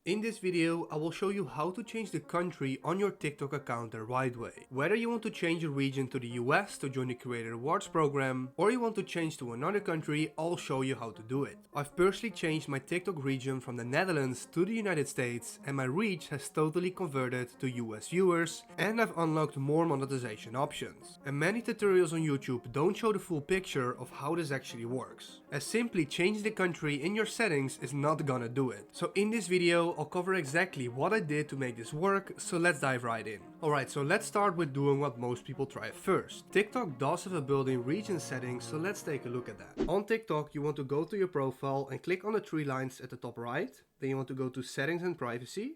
In this video, I will show you how to change the country on your TikTok account the right way. Whether you want to change your region to the US to join the Creator Rewards program, or you want to change to another country, I'll show you how to do it. I've personally changed my TikTok region from the Netherlands to the United States, and my reach has totally converted to US viewers, and I've unlocked more monetization options. And many tutorials on YouTube don't show the full picture of how this actually works, as simply changing the country in your settings is not gonna do it. So in this video, I'll cover exactly what I did to make this work, so let's dive right in. Alright, so let's start with doing what most people try at first. TikTok does have a built-in region setting, so let's take a look at that. On TikTok, you want to go to your profile and click on the three lines at the top right. Then you want to go to settings and privacy.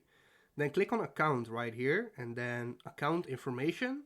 Then click on account right here, and then account information.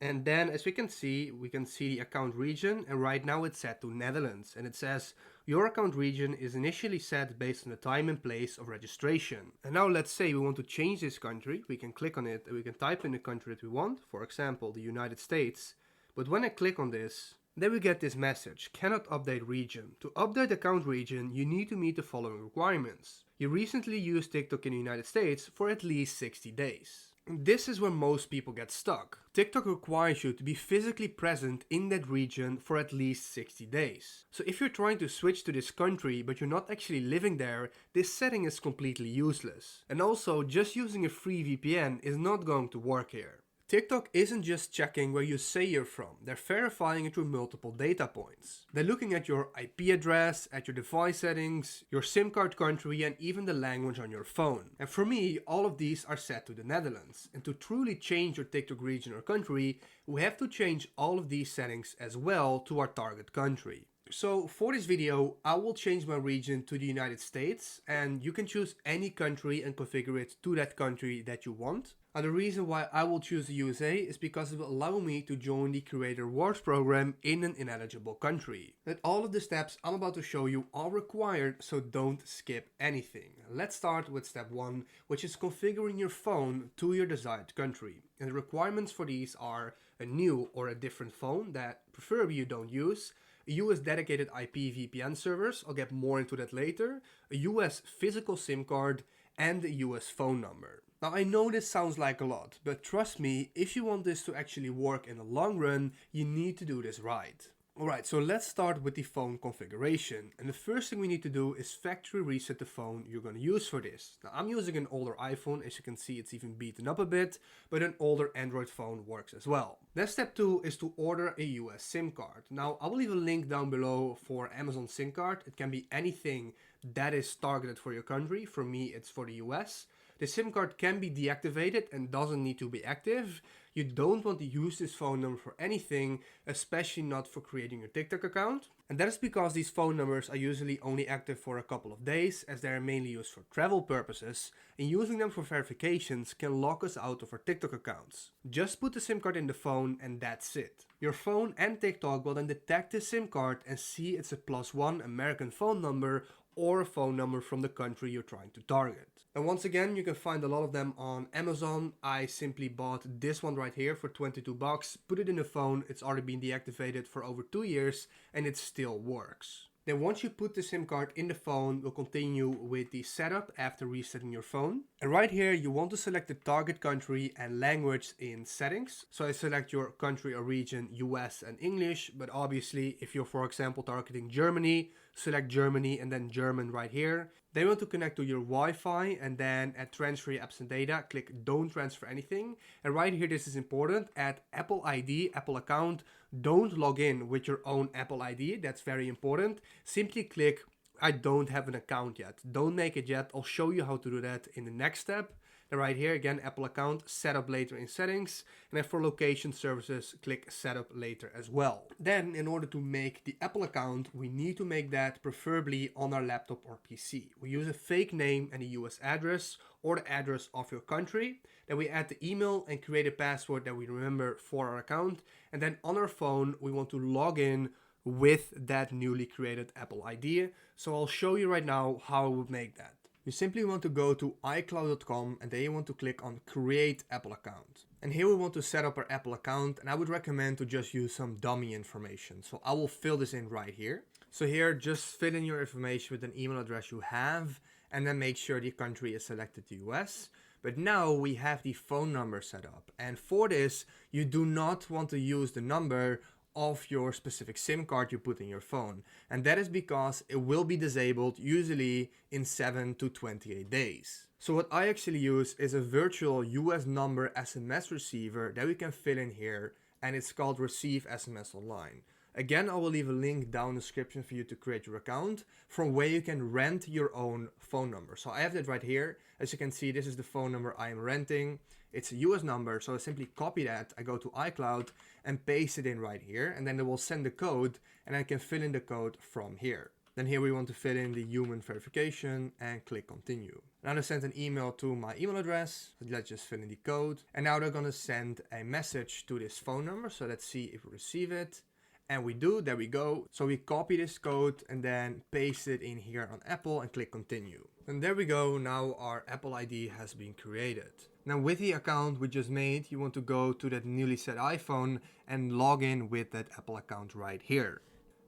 And then as we can see the account region, and right now it's set to Netherlands, and it says your account region is initially set based on the time and place of registration. And now let's say we want to change this country. We can click on it and we can type in the country that we want, for example the United States. But when I click on this, then we get this message, cannot update region. To update account region, you need to meet the following requirements. You recently used TikTok in the United States for at least 60 days. This is where most people get stuck. TikTok requires you to be physically present in that region for at least 60 days. So if you're trying to switch to this country but you're not actually living there, this setting is completely useless. And also, just using a free VPN is not going to work here. TikTok isn't just checking where you say you're from, they're verifying it through multiple data points. They're looking at your IP address, at your device settings, your SIM card country, and even the language on your phone. And for me, all of these are set to the Netherlands. And to truly change your TikTok region or country, we have to change all of these settings as well to our target country. So for this video, I will change my region to the United States, and you can choose any country and configure it to that country that you want. And the reason why I will choose the USA is because it will allow me to join the Creator Rewards program in an ineligible country. And all of the steps I'm about to show you are required, so don't skip anything. Let's start with step 1, which is configuring your phone to your desired country. And the requirements for these are a new or a different phone that preferably you don't use, a US dedicated IP VPN servers, I'll get more into that later, a US physical SIM card, and a US phone number. Now I know this sounds like a lot, but trust me, if you want this to actually work in the long run, you need to do this right. Alright, so let's start with the phone configuration. And the first thing we need to do is factory reset the phone you're going to use for this. Now I'm using an older iPhone, as you can see it's even beaten up a bit, but an older Android phone works as well. Then step 2 is to order a US SIM card. Now I will leave a link down below for Amazon SIM card. It can be anything that is targeted for your country. For me it's for the US. The SIM card can be deactivated and doesn't need to be active. You don't want to use this phone number for anything, especially not for creating your TikTok account. And that is because these phone numbers are usually only active for a couple of days, as they are mainly used for travel purposes, and using them for verifications can lock us out of our TikTok accounts. Just put the SIM card in the phone and that's it. Your phone and TikTok will then detect the SIM card and see it's a +1 American phone number or a phone number from the country you're trying to target. And once again, you can find a lot of them on Amazon. I simply bought this one right here for 22 bucks, put it in the phone, it's already been deactivated for over 2 years and it still works. Then once you put the SIM card in the phone, we'll continue with the setup after resetting your phone. And right here, you want to select the target country and language in settings. So I select your country or region, US and English, but obviously if you're for example targeting Germany, select Germany and then German right here. Then you want to connect to your Wi-Fi, and then at transfer your apps and data, click don't transfer anything. And right here, this is important, at Apple ID, Apple account, don't log in with your own Apple ID, that's very important. Simply click I don't have an account yet. Don't make it yet, I'll show you how to do that in the next step. And right here again, Apple account, setup later in settings, and then for location services, click setup later as well. Then in order to make the Apple account, we need to make that preferably on our laptop or PC. We use a fake name and a US address or the address of your country. Then we add the email and create a password that we remember for our account. And then on our phone, we want to log in with that newly created Apple ID. So I'll show you right now how I would make that. You simply want to go to iCloud.com and then you want to click on create Apple account. And here we want to set up our Apple account, and I would recommend to just use some dummy information. So I will fill this in right here. So here, just fill in your information with an email address you have, and then make sure the country is selected the US. But now we have the phone number set up, and for this you do not want to use the number of your specific SIM card you put in your phone, and that is because it will be disabled usually in 7 to 28 days. So what I actually use is a virtual US number SMS receiver that we can fill in here, and it's called Receive SMS Online. Again, I will leave a link down in the description for you to create your account from where you can rent your own phone number. So I have that right here. As you can see, this is the phone number I am renting. It's a US number, so I simply copy that. I go to iCloud and paste it in right here, and then it will send the code, and I can fill in the code from here. Then here we want to fill in the human verification and click continue. Now they sent an email to my email address. So let's just fill in the code. And now they're gonna send a message to this phone number. So let's see if we receive it. And we do, there we go. So we copy this code and then paste it in here on Apple and click continue. And there we go, now our Apple ID has been created. Now with the account we just made, you want to go to that newly set iPhone and log in with that Apple account right here.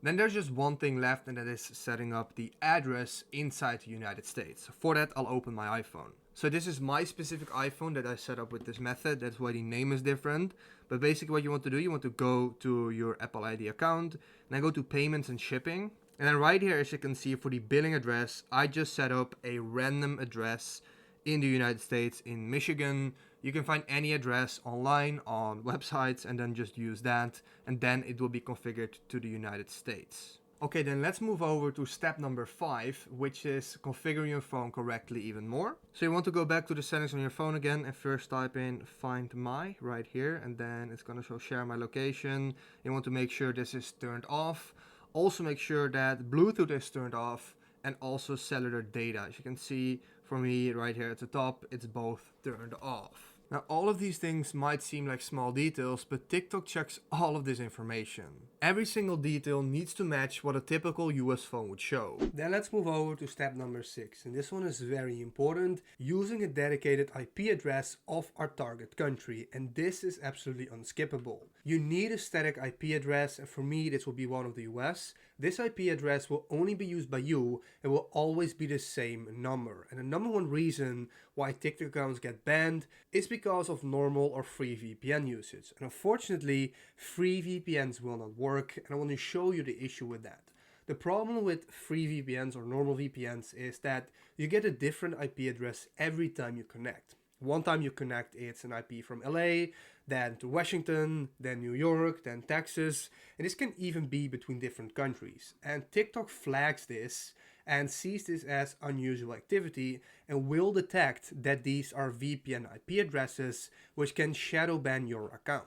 Then there's just one thing left, and that is setting up the address inside the United States. For that, I'll open my iPhone. So this is my specific iPhone that I set up with this method. That's why the name is different. But basically what you want to do, you want to go to your Apple ID account, and then go to payments and shipping. And then right here, as you can see, for the billing address, I just set up a random address in the United States in Michigan. You can find any address online on websites and then just use that, and then it will be configured to the United States. Okay, then let's move over to step number 5, which is configuring your phone correctly even more. So you want to go back to the settings on your phone again and first type in Find My right here, and then it's going to show Share My Location. You want to make sure this is turned off. Also make sure that Bluetooth is turned off, and also cellular data. As you can see for me right here at the top, it's both turned off. Now all of these things might seem like small details, but TikTok checks all of this information. Every single detail needs to match what a typical US phone would show. Then let's move over to step number 6, and this one is very important, using a dedicated IP address of our target country, and this is absolutely unskippable. You need a static IP address, and for me this will be one of the US. This IP address will only be used by you and will always be the same number. And the number one reason why TikTok accounts get banned is because of normal or free VPN usage. And unfortunately, free VPNs will not work, and I want to show you the issue with that. The problem with free VPNs or normal VPNs is that you get a different IP address every time you connect. One time you connect, it's an IP from LA, then to Washington, then New York, then Texas, and this can even be between different countries. And TikTok flags this and sees this as unusual activity and will detect that these are VPN IP addresses which can shadow ban your account.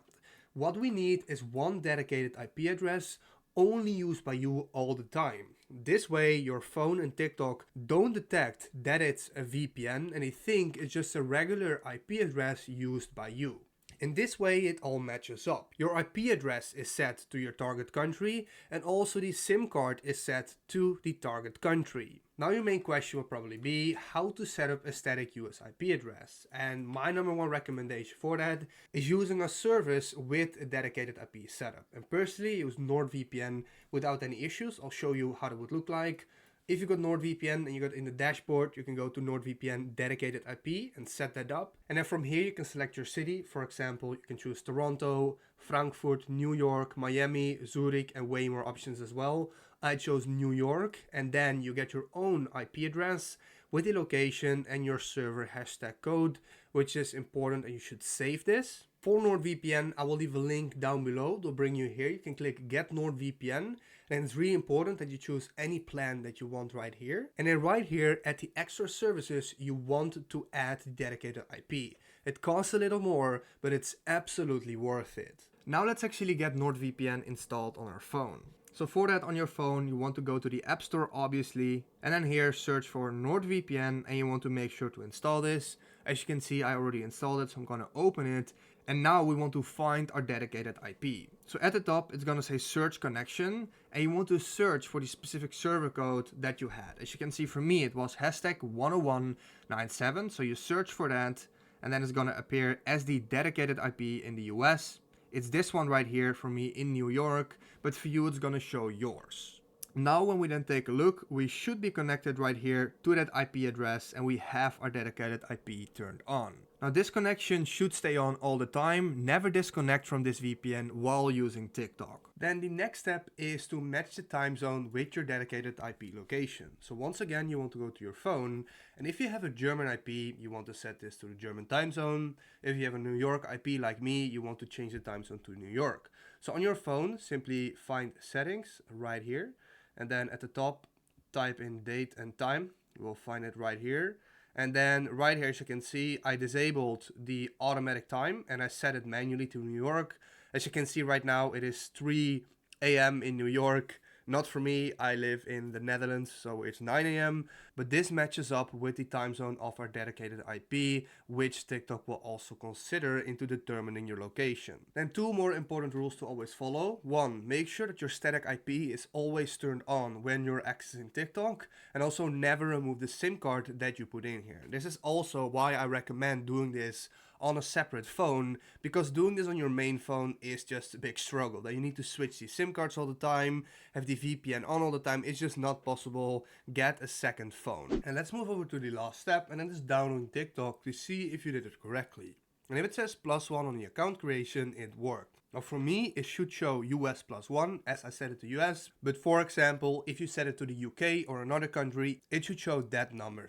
What we need is one dedicated IP address only used by you all the time. This way your phone and TikTok don't detect that it's a VPN and they think it's just a regular IP address used by you. In this way it all matches up. Your IP address is set to your target country and also the SIM card is set to the target country. Now your main question will probably be how to set up a static US IP address, and my number one recommendation for that is using a service with a dedicated IP setup. And personally I use NordVPN without any issues. I'll show you how it would look like. If you got NordVPN and you got in the dashboard, you can go to NordVPN dedicated IP and set that up. And then from here you can select your city. For example, you can choose Toronto, Frankfurt, New York, Miami, Zurich, and way more options as well. I chose New York, and then you get your own IP address with the location and your server hashtag code, which is important and you should save this. For NordVPN, I will leave a link down below. They'll bring you here. You can click Get NordVPN. And it's really important that you choose any plan that you want right here. And then right here at the extra services, you want to add the dedicated IP. It costs a little more, but it's absolutely worth it. Now let's actually get NordVPN installed on our phone. So for that, on your phone, you want to go to the App Store, obviously, and then here search for NordVPN, and you want to make sure to install this. As you can see, I already installed it, so I'm going to open it. And now we want to find our dedicated IP. So at the top, it's going to say search connection, and you want to search for the specific server code that you had. As you can see, for me, it was hashtag 10197. So you search for that, and then it's going to appear as the dedicated IP in the US. It's this one right here for me in New York, but for you, it's going to show yours. Now when we then take a look, we should be connected right here to that IP address, and we have our dedicated IP turned on. Now this connection should stay on all the time, never disconnect from this VPN while using TikTok. Then the next step is to match the time zone with your dedicated IP location. So once again, you want to go to your phone, and if you have a German IP, you want to set this to the German time zone. If you have a New York IP like me, you want to change the time zone to New York. So on your phone, simply find settings right here. And then at the top, type in date and time. You will find it right here. And then right here, as you can see, I disabled the automatic time and I set it manually to New York. As you can see right now, it is 3 a.m. in New York. Not for me, I live in the Netherlands, so it's 9 a.m. But this matches up with the time zone of our dedicated IP, which TikTok will also consider into determining your location. Then 2 more important rules to always follow. 1, make sure that your static IP is always turned on when you're accessing TikTok, and also never remove the SIM card that you put in here. This is also why I recommend doing this on a separate phone, because doing this on your main phone is just a big struggle. That you need to switch the SIM cards all the time, have the VPN on all the time. It's just not possible. Get a second phone. And let's move over to the last step, and then just download TikTok to see if you did it correctly. And if it says +1 on the account creation, it worked. Now for me, it should show US +1 as I set it to US, but for example, if you set it to the UK or another country, it should show that number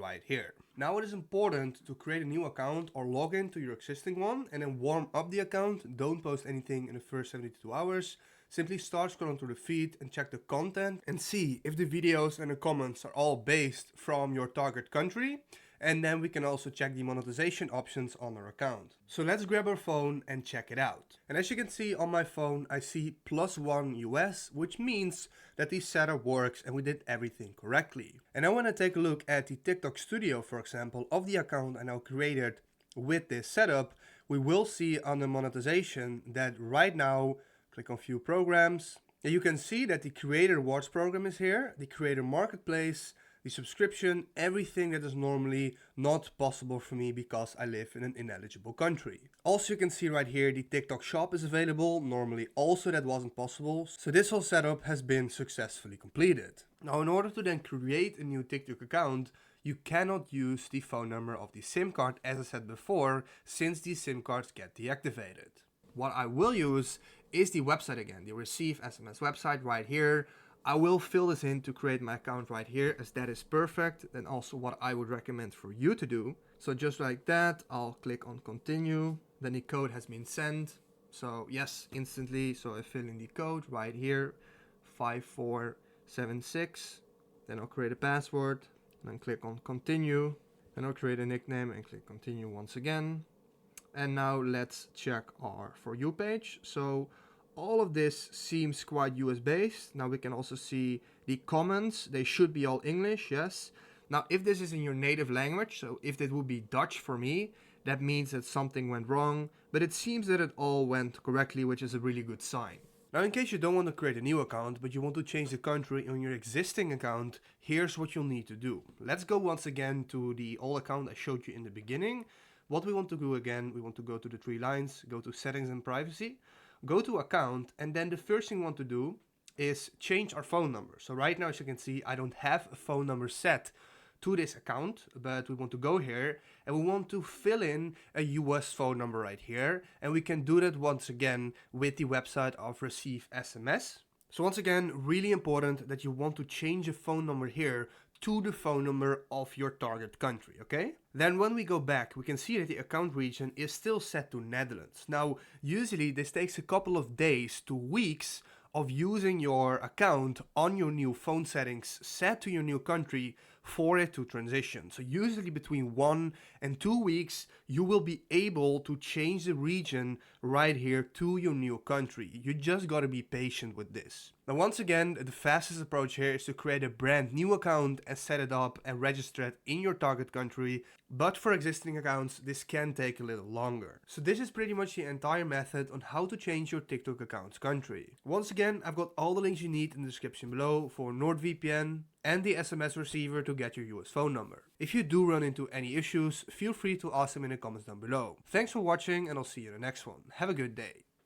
right here. Now it is important to create a new account or log in to your existing one and then warm up the account. Don't post anything in the first 72 hours. Simply start scrolling through the feed and check the content and see if the videos and the comments are all based from your target country. And then we can also check the monetization options on our account. So let's grab our phone and check it out. And as you can see on my phone, I see +1 US, which means that the setup works and we did everything correctly. And now when I take a look at the TikTok Studio, for example, of the account I now created with this setup, we will see on the monetization that right now, click on View Programs, and you can see that the Creator Rewards program is here, the Creator Marketplace, the subscription, everything that is normally not possible for me because I live in an ineligible country. Also, you can see right here the TikTok shop is available. Normally also that wasn't possible. So this whole setup has been successfully completed. Now in order to then create a new TikTok account, you cannot use the phone number of the SIM card as I said before, since these SIM cards get deactivated. What I will use is the website again, the Receive SMS website right here. I will fill this in to create my account right here, as that is perfect. Then also what I would recommend for you to do. So just like that, I'll click on continue. Then the code has been sent. So yes, instantly. So I fill in the code right here, 5476. Then I'll create a password. Then click on continue. Then I'll create a nickname and click continue once again. And now let's check our For You page. So all of this seems quite US based. Now we can also see the comments. They should be all English, yes. Now if this is in your native language, so if it would be Dutch for me, that means that something went wrong. But it seems that it all went correctly, which is a really good sign. Now in case you don't want to create a new account, but you want to change the country on your existing account, here's what you'll need to do. Let's go once again to the old account I showed you in the beginning. What we want to do again, we want to go to the 3 lines, go to settings and privacy. Go to account, and then the first thing we want to do is change our phone number. So right now, as you can see, I don't have a phone number set to this account, but we want to go here and we want to fill in a US phone number right here. And we can do that once again with the website of Receive SMS. So once again, really important that you want to change a phone number here to the phone number of your target country, okay? Then when we go back, we can see that the account region is still set to Netherlands. Now, usually this takes a couple of days to weeks of using your account on your new phone settings set to your new country for it to transition. So usually between 1 and 2 weeks, you will be able to change the region right here to your new country. You just gotta be patient with this. Now once again, the fastest approach here is to create a brand new account and set it up and register it in your target country. But for existing accounts, this can take a little longer. So this is pretty much the entire method on how to change your TikTok account's country. Once again, I've got all the links you need in the description below for NordVPN and the SMS receiver to get your US phone number. If you do run into any issues, feel free to ask them in the comments down below. Thanks for watching and I'll see you in the next one. Have a good day.